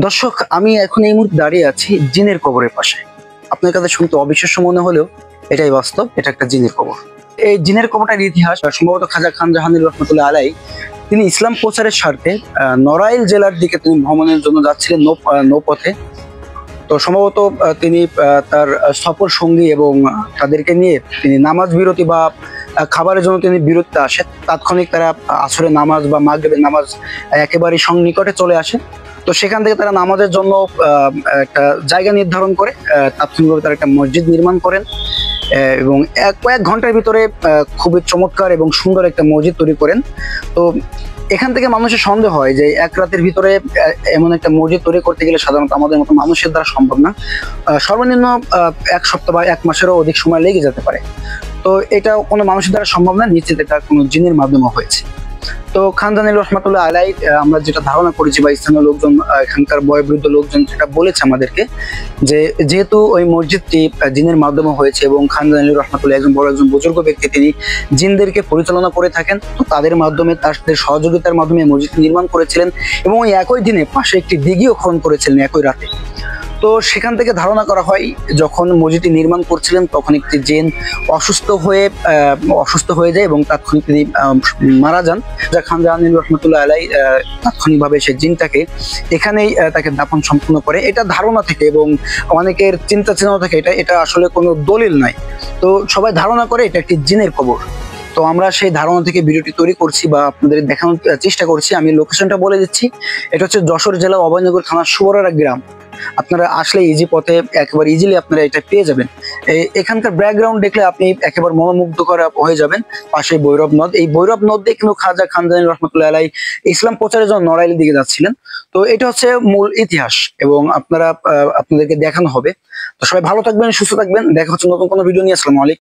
দর্শক, আমি এখন এই মুহূর্তে দাঁড়িয়ে আছি জিনের কবরের পাশে। আপনার কাছে শুনতে অবিশ্বাস্য মনে হলেও এটাই বাস্তব, এটা একটা জিনের কবর। এই জিনের কবরটার ইতিহাস সম্ভবত খাজা খান জাহাঙ্গীর রহমতুল্লাহ আলাই তিনি ইসলাম প্রচারের স্বার্থে নড়াইল জেলার দিকে তিনি ভ্রমণের জন্য যাচ্ছিলেন নৌপথে। তো সম্ভবত তিনি তার সফর সঙ্গী এবং তাদেরকে নিয়ে তিনি নামাজ বিরতি বা খাবারের জন্য তিনি বিরতিতে আসেন। তাৎক্ষণিক তারা আসরের নামাজ বা মাগরিবের নামাজ একেবারে সন্নিকটে চলে আসে। তো সেখান থেকে তারা নামাজের জন্য একটা জায়গা নির্ধারণ করে তাৎক্ষণিকভাবে তারা একটা মসজিদ নির্মাণ করেন এবং কয়েক ঘন্টার ভিতরে খুবই চমৎকার এবং সুন্দর একটা মসজিদ তৈরি করেন। তো এখান থেকে মানুষের সন্দেহ হয় যে এক রাতের ভিতরে এমন একটা মসজিদ তৈরি করতে গেলে সাধারণত আমাদের মতো মানুষের দ্বারা সম্ভব না। সর্বনিম্ন এক সপ্তাহ বা এক মাসেরও অধিক সময় লেগে যেতে পারে। তো এটা কোনো মানুষের দ্বারা সম্ভব না, নিশ্চিত এটা কোনো জিনের মাধ্যমে হয়েছে। তো খান জাহাঙ্গীর রহমতুল্লাহ আলাই আমরা যেটা ধারণা করেছি বা স্থানীয় লোকজন এখানকার বয়োবৃদ্ধ লোকজন যেটা বলেছে আমাদেরকে, যে যেহেতু ওই মসজিদটি জিনের মাধ্যমে হয়েছে এবং খান জাহাঙ্গীর রহমতুল্লাহ একজন বুজুর্গ ব্যক্তি, তিনি জিনদেরকে পরিচালনা করে থাকেন। তো তাদের মাধ্যমে তাদের সহযোগিতার মাধ্যমে মসজিদটি নির্মাণ করেছিলেন এবং ওই একই দিনে পাশে একটি দিঘিও খনন করেছিলেন একই রাতে। তো সেখান থেকে ধারণা করা হয় যখন মসজিদটি নির্মাণ করছিলেন তখন একটি জিন অসুস্থ হয়ে যায় এবং তাৎক্ষণিক তিনি মারা যান। যা খান জাহাঙ্গীর রহমতুল্লাহ আলাই তাৎক্ষণিকভাবে সেই জিনটাকে এখানেই তাকে দাফন সম্পূর্ণ করে, এটা ধারণা থেকে এবং অনেকের চিন্তা চেতনা থেকে এটা আসলে কোনো দলিল নাই। তো সবাই ধারণা করে এটা একটি জিনের কবর। তো আমরা সেই ধারণা থেকে ভিডিওটি তৈরি করছি বা আপনাদের দেখানোর চেষ্টা করছি। আমি লোকেশনটা বলে দিচ্ছি, এটা হচ্ছে যশোর জেলা অভয়নগর থানা সুবরারা গ্রাম। আপনারা আসলে ইজি পথে একেবারে ইজিলি আপনারা এটা পেয়ে যাবেন। এখানকার ব্যাকগ্রাউন্ড দেখলে আপনি একেবারে মনোমুগ্ধকর হয়ে যাবেন। পাশে ভৈরব নদ, এই ভৈরব নদ দিয়ে কিন্তু খাজা খান জাহাঙ্গীর রহমতুল্লাহ আলাই ইসলাম প্রচারের জন্য নড়াইলের দিকে যাচ্ছিলেন। তো এটা হচ্ছে মূল ইতিহাস এবং আপনাদেরকে দেখানো হবে। তো সবাই ভালো থাকবেন, সুস্থ থাকবেন, দেখা হচ্ছে নতুন কোনো ভিডিও নিয়ে। আসসালামু আলাইকুম।